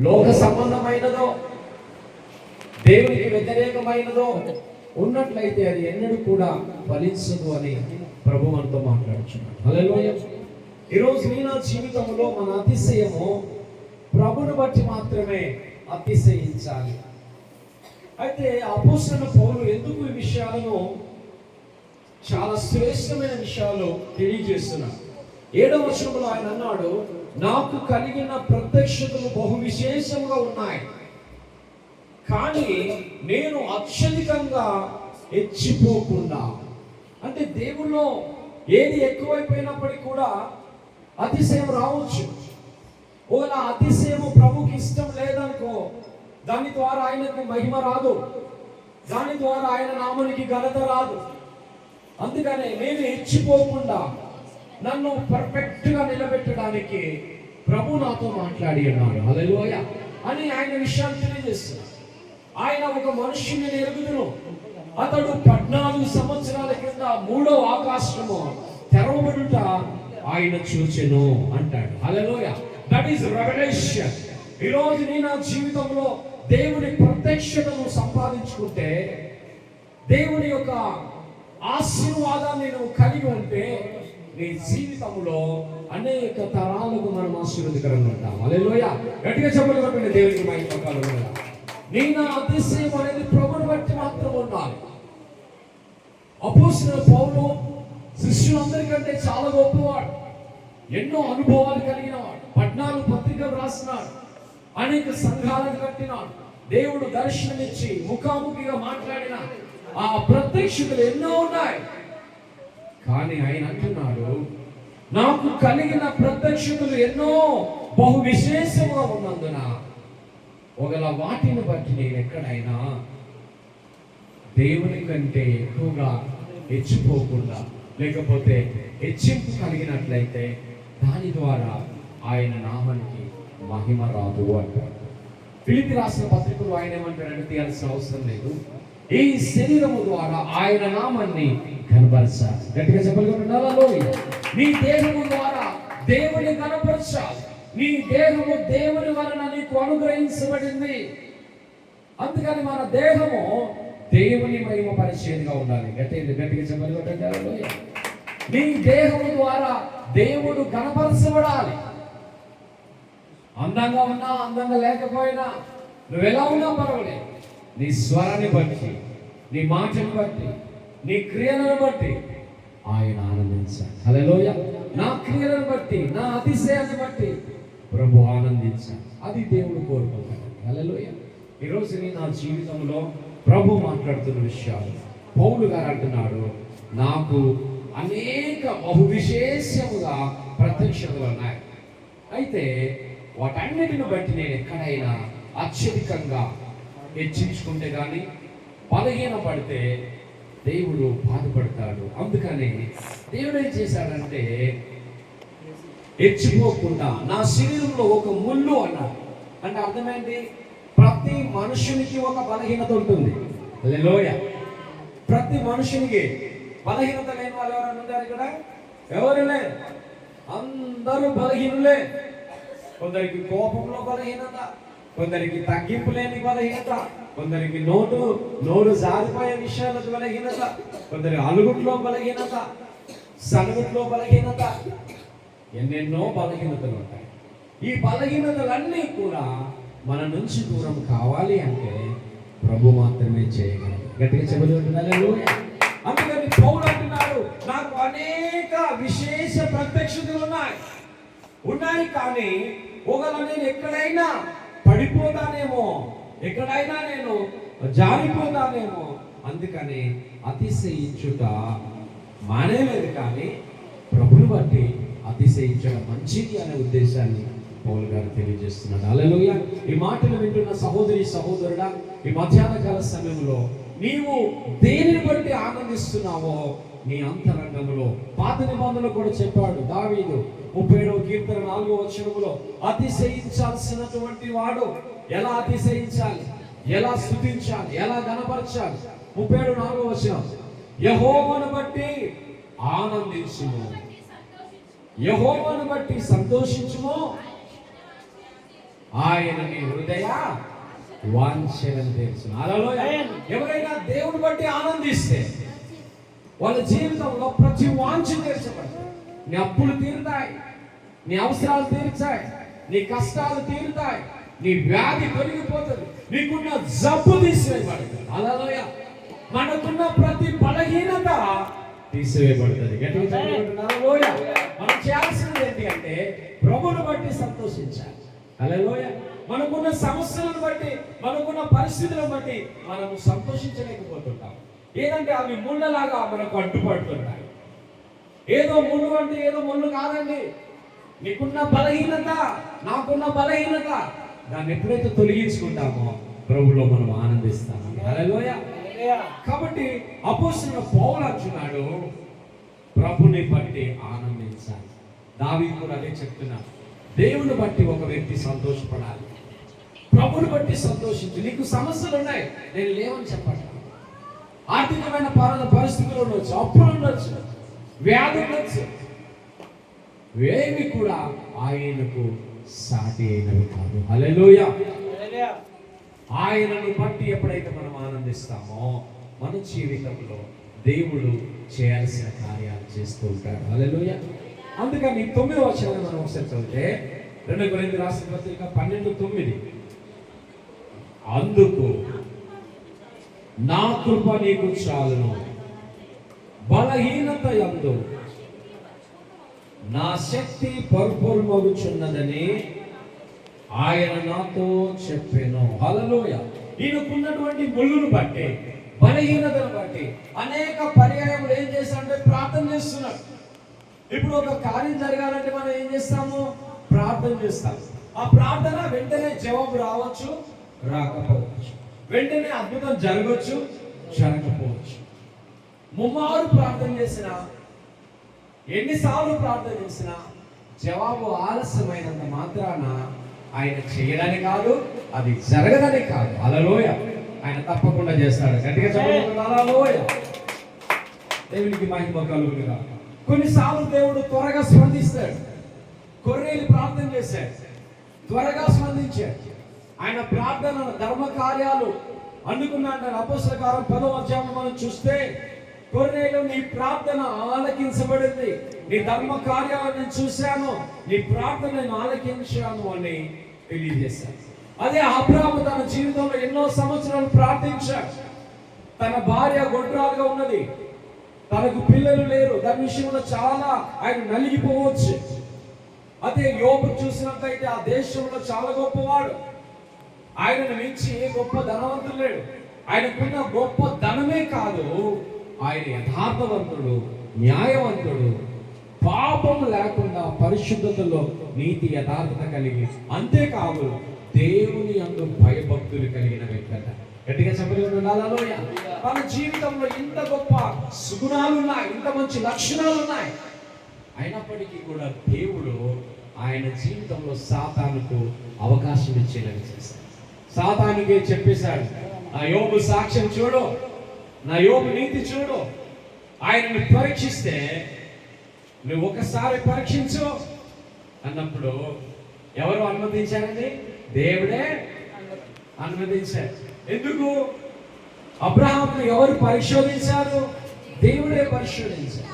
లోక సంబంధమైనదో దేవునికి వ్యతిరేకమైనదో ఉన్నట్లయితే అది ఎన్నడూ కూడా ఫలించదు అని ప్రభు మనతో మాట్లాడుచున్నాడు. హల్లెలూయా. ఈరోజు నీ నా జీవితంలో మన అతిశయము ప్రభుని బట్టి మాత్రమే అతిశయించాలి. అయితే అపోస్తలుడైన పౌలు ఎందుకు ఈ విషయాలను చాలా శ్రేష్టమైన విషయాలు తెలియజేస్తున్నాడు. 7వ వచనంలో ఆయన అన్నాడు, నాకు కలిగిన ప్రత్యక్షతలు బహు విశేషంగా ఉన్నాయి, కానీ నేను అత్యధికంగా హెచ్చిపోకుండా. అంటే దేవుల్లో ఏది ఎక్కువైపోయినప్పటికీ కూడా అతిశయం రావచ్చు. ఒకవేళ అతిశయము ప్రభుకి ఇష్టం లేదనుకో, దాని ద్వారా ఆయనకు మహిమ రాదు, దాని ద్వారా ఆయన నామానికి ఘనత రాదు. అందుకనే నేను హెచ్చిపోకుండా నన్ను పర్ఫెక్ట్ గా నిలబెట్టడానికి ప్రభు నాతో మాట్లాడి ఉన్నాడు. హల్లెలూయా అని ఆయన విషయాలు తెలియజేస్తున్నాడు. ఆయన ఒక మనుష్యుని ఎరుగుదును, అతడు 14 సంవత్సరాల కింద 3వ ఆకాశము తెరవబడుట ఆయన చూచెను అంటాడు. హల్లెలూయా. That is revolution. ఈరోజు నీ నా జీవితంలో దేవుని ప్రత్యక్షతను సంపాదించుకుంటే, దేవుని యొక్క ఆశీర్వాదాన్ని నువ్వు కలిగి ఉంటే, నీ జీవితంలో అనేక తరాలకు మనం ఆశీర్వాదకరంగా ఉంటాం. హల్లెలూయా. గట్టిగా చెప్పలు కొట్టండి దేవునికి మహిమ కలుగును. నీ నా అతిశయం అనేది ప్రభుని బట్టి మాత్రం ఉండాలి. అపోస్తలుడైన పౌలు శిష్యులందరికంటే చాలా గొప్పవాడు, ఎన్నో అనుభవాలు కలిగిన వాడు, 14 పత్రికలు రాసినాడు, అనేక సంఘాలను కట్టినాడు, దేవుడు దర్శనమిచ్చి ముఖాముఖిగా మాట్లాడిన ఆ ప్రత్యక్షతలు ఎన్నో ఉన్నాయి. కానీ ఆయన అంటున్నాడు, నాకు కలిగిన ప్రత్యక్షతలు ఎన్నో బహు విశేషంగా ఉన్నందున ఒకవేళ వాటిని బట్టి నేను ఎక్కడైనా దేవుని కంటే ఎక్కువగా హెచ్చిపోకుండా, లేకపోతే హెచ్చింపు కలిగినట్లయితే దాని ద్వారా ఆయన నామానికి మహిమ రాదు అంటారు. ఫిలిప్పీ రాసిన పత్రికలో ఆయన ఏమంటాడంటే, తీయాల్సిన అవసరం లేదు, ఈ శరీరము ద్వారా ఆయన నామాన్ని కనపరచాలి. గట్టిగా చెప్పగలుగుతున్నారా? నీ దేహము ద్వారా దేవుని కనపరచాలి. నీ దేహము దేవుని వలన నీకు అనుగ్రహించబడింది. అందుకని మన దేహము దేవుని మహిమ పరిచయంగా ఉండాలి. గట్టిగా చెప్పగలుగుతున్నారా? నీ దేహము ద్వారా దేవుడు కనపరచబడాలి. అందంగా ఉన్నా అందంగా లేకపోయినా, నువ్వు ఎలా ఉన్నా పర్వాలేదు, నీ స్వరాన్ని బట్టి, నీ మాటను బట్టి, నీ క్రియలను బట్టి ఆయన ఆనందించాలి. హల్లెలూయా. నా క్రియలను బట్టి, నా అతిశయాన్ని బట్టి ప్రభు ఆనందించాలి. అది దేవుడు కోరుకుంటాడు. హల్లెలూయా. ఈరోజు నా జీవితంలో ప్రభు మాట్లాడుతున్న విషయాలు పౌలు గారు అంటున్నాడు, నాకు అనేక బహు విశేషముగా ప్రత్యక్షతలు ఉన్నాయి. అయితే వాటన్నిటిని బట్టి నేను ఎక్కడైనా అత్యధికంగా హెచ్చించుకుంటే కానీ, బలహీన పడితే దేవుడు బాధపడతాడు. అందుకని దేవుడు ఏం చేశాడంటే, హెచ్చిపోకుండా నా శరీరంలో ఒక ముళ్ళు అన్నాడు. అంటే అర్థమైంది, ప్రతి మనుషునికి ఒక బలహీనత ఉంటుంది. హల్లెలూయా. ప్రతి మనుషునికి బలహీనత లేని వాళ్ళు ఎవరైనా ఉన్నారు ఇక్కడ? ఎవరు లేరు, అందరూ బలహీనులే. కొందరికి కోపంలో బలహీనత, కొందరికి తగ్గింపు లేని బలహీనత, కొందరికి నోరు జారిపోయే విషయాలకు బలహీనత, కొందరికి అలుగుట్లో బలహీనత, సలుగుట్లో బలహీనత, ఎన్నెన్నో బలహీనతలు ఉంటాయి. ఈ బలహీనతలన్నీ కూడా మన నుంచి దూరం కావాలి అంటే ప్రభు మాత్రమే చేయగలరు. గట్టిగా చెప్పగలుగుతున్నారు. అందుకని పౌలు అంటున్నాడు, నాకు అనేక విశేష ప్రత్యక్షతలు ఉన్నాయి, కానీ ఒకవేళ నేను ఎక్కడైనా పడిపోతానేమో, ఎక్కడైనా నేను జారిపోతానేమో, అందుకని అతిశయించుట మానేలేదు, కానీ ప్రభుని బట్టి అతిశయించడం మంచిది అనే ఉద్దేశాన్ని పౌలు గారు తెలియజేస్తున్నాడు. హల్లెలూయా. ఈ మాటలు వింటున్న సహోదరి సహోదరుడా, ఈ మధ్యాహ్న కాల సమయంలో నీవు దేనిని బట్టి ఆనందిస్తున్నావో నీ అంతరంగంలో, పాత నిబంధనలు కూడా చెప్పాడు దావీదు 37వ కీర్తన 4వ వచనములో, అతిశయించాల్సినటువంటి వాడు ఎలా అతిశయించాలి, ఎలా స్తుతించాలి, ఎలా ఘనపరచాలి. 37:4వ వచనం, యెహోవాను బట్టి ఆనందించుము, యెహోవాను బట్టి సంతోషించుము, ఆయన నీ హృదయ వాంఛలను తీర్చును. హల్లెలూయా. ఎవరైనా దేవుని బట్టి ఆనందిస్తే వాళ్ళ జీవితంలో ప్రతి వాంఛ తీర్చబడతాయి. నీ అప్పులు తీరుతాయి, నీ అవసరాలు తీర్చాయి, నీ కష్టాలు తీరుతాయి, నీ వ్యాధి తొలగిపోతుంది, నీకున్న జబ్బు తీసివేయబడుతుంది. హల్లెలూయా. మనకున్న ప్రతి బలహీనత తీసివేయబడుతుంది. గట్టిగా హల్లెలూయా. మనం చేయాల్సింది ఏంటి అంటే ప్రభువుని బట్టి సంతోషించాలి. హల్లెలూయా. మనకున్న సమస్యలను బట్టి, మనకున్న పరిస్థితులను బట్టి మనము సంతోషించలేకపోతుంటాం. ఏదంటే అవి ముళ్ళలాగా మనకు అడ్డుపడుతుంటాయి. ఏదో ముళ్ళు అంటే ఏదో ముళ్ళు కాదండి. నీకున్న బలహీనత, నాకున్న బలహీనత, దాన్ని ఎప్పుడైతే తొలగించుకుంటామో ప్రభువులో మనం ఆనందిస్తాము. హల్లెలూయా. కాబట్టి అపోస్తలుడైన పౌలు అంటున్నాడు, ప్రభుని బట్టి ఆనందించాలి. దావీదు కూడా అదే చెప్తున్నాడు. దేవుని బట్టి ఒక వ్యక్తి సంతోషపడాలి, ప్రభుని బట్టి సంతోషించు. నీకు సమస్యలు ఉన్నాయి, నేను లేవని చెప్పండి. ఆర్థికమైన పరిస్థితులు ఉండొచ్చు, అప్పులు ఉండొచ్చు, వ్యాధి ఉండొచ్చు, ఏవి కూడా ఆయనకు సాటి అయినవి కాదు. హల్లెలూయా. ఆయనను బట్టి ఎప్పుడైతే మనం ఆనందిస్తామో మన జీవితంలో దేవుడు చేయాల్సిన కార్యాలు చేస్తూ ఉంటాడు. హల్లెలూయా. అందుకని 9వ వచనాన్ని మనం ఒకసారి చదివితే 2 కొరింథీయులకు రాసిన పత్రిక 12:9, అందుకు నా కృప నీకు చాలును, బలహీనత యందు నా శక్తి పరిపూర్ణమగుచున్నదని ఆయన నాతో చెప్పెను. హల్లెలూయా. ఈయనకున్నటువంటి ముళ్ళును బట్టి, బలహీనతను బట్టి అనేక పర్యాయములు ఏం చేస్తాడంటే ప్రార్థన చేస్తున్నాడు. ఇప్పుడు ఒక కార్యం జరగాలంటే మనం ఏం చేస్తాము? ప్రార్థన చేస్తాం. ఆ ప్రార్థన వెంటనే జవాబు రావచ్చు, రాకపోవచ్చు. వెంటనే అద్భుతం జరగవచ్చు, జరగకపోవచ్చు. ముమ్మారు ప్రార్థన చేసినా, ఎన్నిసార్లు ప్రార్థన చేసినా జవాబు ఆలస్యమైనంత మాత్రాన ఆయన చేయడానికి కాదు, అది జరగదని కాదు. హల్లెలూయా. ఆయన తప్పకుండా చేస్తాడు. గట్టిగా చెప్పండి హల్లెలూయా. దేవునికి మహిమ కలుగునుగాక. కొన్నిసార్లు దేవుడు త్వరగా స్పందిస్తాడు. కొర్నేలి ప్రార్థన చేశాడు, త్వరగా స్పందించాడు. ఆయన ప్రార్థన ధర్మ కార్యాలు అందుకున్నాడు. అపోస్తలుల కార్యం 10వ అధ్యాయం మనం చూస్తే, కొర్నేలు నీ ప్రార్థన ఆలకించబడింది, నీ ధర్మ కార్యాలను నేను చూశాను, నీ ప్రార్థన నేను ఆలకించాను అని తెలియజేశాను. అదే అబ్రాహాము తన జీవితంలో ఎన్నో సంవత్సరాలు ప్రార్థించాడు. తన భార్య గొడ్రాలుగా ఉన్నది, తనకు పిల్లలు లేరు, దాని విషయంలో చాలా ఆయన నలిగిపోవచ్చు. అదే యోబు చూసినట్లయితే ఆ దేశంలో చాలా గొప్పవాడు, ఆయనను మించి ఏ గొప్ప ధనవంతుడు లేడు. ఆయనకున్న గొప్ప ధనమే కాదు, ఆయన యథార్థవంతుడు, న్యాయవంతుడు, పాపం లేకుండా పరిశుద్ధతలో నీతి యథార్థత కలిగి, అంతేకాదు దేవుని యందు భయభక్తులు కలిగిన వ్యక్తి. గట్టిగా చెప్పగలుగుతున్నాడు. తన జీవితంలో ఇంత గొప్ప సుగుణాలు ఉన్నాయి, ఇంత మంచి లక్షణాలు ఉన్నాయి, అయినప్పటికీ కూడా దేవుడు ఆయన జీవితంలో సాతానుకు అవకాశం ఇచ్చేలాగా చేశాడు. సాతానుకే చెప్పేశాడు, నా యోబు సాక్ష్యం చూడు, నా యోబు నీతి చూడు, ఆయనను పరీక్షిస్తే నువ్వు ఒకసారి పరీక్షించు అన్నప్పుడు ఎవరు అనుమతించారండి? దేవుడే అనుమతించారు. ఎందుకు? అబ్రహామును ఎవరు పరిశోధించారు? దేవుడే పరిశోధించారు.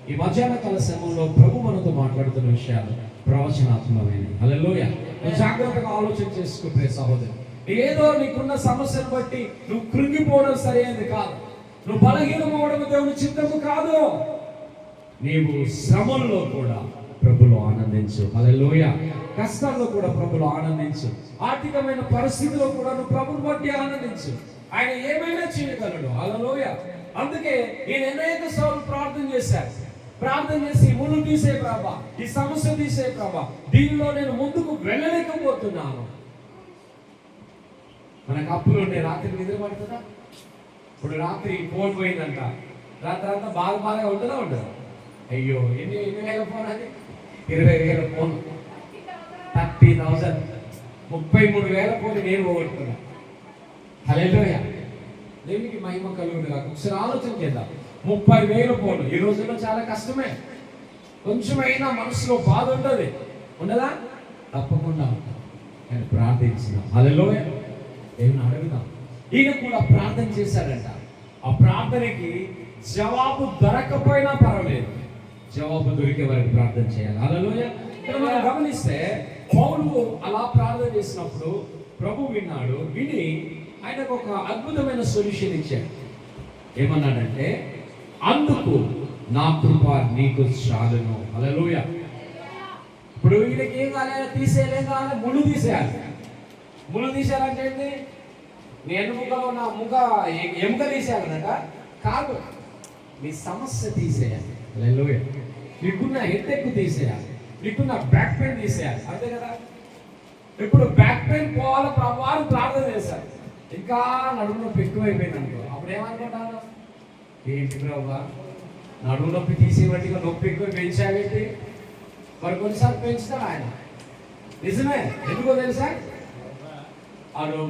ఈ మధ్యాహ్న కాల సమయంలో ప్రభు మనతో మాట్లాడుతున్న విషయాలు ప్రవచనాత్మకమైనవి. హల్లెలూయా. నువ్వు జాగ్రత్తగా ఆలోచన చేసుకుంటే సహోదరు, ఏదో నీకున్న సమస్యను బట్టి నువ్వు కృంగిపోవడం సరైనది కాదు, నువ్వు బలహీనమవడం దేవుని చిత్తము కాదు. నీవు శ్రమల్లో కూడా ప్రభులో ఆనందించు. హల్లెలూయా. కష్టాల్లో కూడా ప్రభులో ఆనందించు. ఆర్థికమైన పరిస్థితిలో కూడా నువ్వు ప్రభుని బట్టి ఆనందించు. ఆయన ఏమైనా చేయగలడు. హల్లెలూయా. అందుకే నేను అనేక సార్లు ప్రార్థన చేశాను. ప్రార్థన చేసి ముళ్ళు తీసే ప్రభా, ఈ సమస్య తీసే ప్రభా, దీనిలో నేను ముందుకు వెళ్ళలేకపోతున్నాను. మనకు అప్పులు ఉండే రాత్రి నిద్ర పడుతుందా? ఇప్పుడు రాత్రి ఫోన్ పోయిందంట, రాత్రి అంతా బాగా ఉంటుందా? ఉండదు. అయ్యో ఎన్ని వేల ఫోన్ అది? 20,000 ఫోన్, 30,000, 33,000 ఫోన్ నేను పోగొట్టుకున్నా. హల్లెలూయా. దేవునికి మహిమ కలుగును కాక. ఒకసారి ఆలోచన చేద్దాం. 30,000 ఫోన్లు ఈ రోజుల్లో చాలా కష్టమే. కొంచెమైనా మనసులో బాధ ఉంటుంది, ఉండదా? తప్పకుండా ఉంటుంది. ఆయన ప్రార్థించినాం. హల్లెలూయా. ఏమైనా అడుగుదాం. ఈయన కూడా ప్రార్థన చేశాడంట. ఆ ప్రార్థనకి జవాబు దొరకపోయినా పర్వాలేదు, జవాబు దొరికే వరకు ప్రార్థన చేయాలి. హల్లెలూయా. ఇక్కడ మనం గమనిస్తే పౌలు అలా ప్రార్థన చేసినప్పుడు ప్రభు విన్నాడు. విని ఆయనకు ఒక అద్భుతమైన సొల్యూషన్ ఇచ్చాడు. ఏమన్నాడంటే, అందుకు నా కృప నీకు చాలును. హల్లెలూయా. ఇప్పుడు వీళ్ళకి ఏం కాలేదు, తీసేయాలి, కావాలి, ముళ్ళు తీసేయాలి. ముళ్ళు తీసేయాలంటే ఏంటి? నీ ఎన్నుముకలో నా ఎముక తీసేయాలనట కాదు, నీ సమస్య తీసేయాలి. హల్లెలూయా. నీకున్న హెడ్ఏక్ తీసేయాలి, నీకున్న బ్యాక్ పెయిన్ తీసేయాలి. అంతే కదా. ఇప్పుడు బ్యాక్ పెయిన్ పోవాలి ప్రభువారు ప్రార్థన చేశారు. ఇంకా నడుము నొప్పి ఎక్కువైపోయింది అనుకో, అప్పుడు ఏమనుకుంటాను, ఏంటి ప్రభు నడుము నొప్పి తీసేవాటిగా నొప్పి ఎక్కువ పెంచావేంటి? మరి కొన్నిసార్లు పెంచుతాడు ఆయన. నిజమే. ఎందుకో తెలుసా?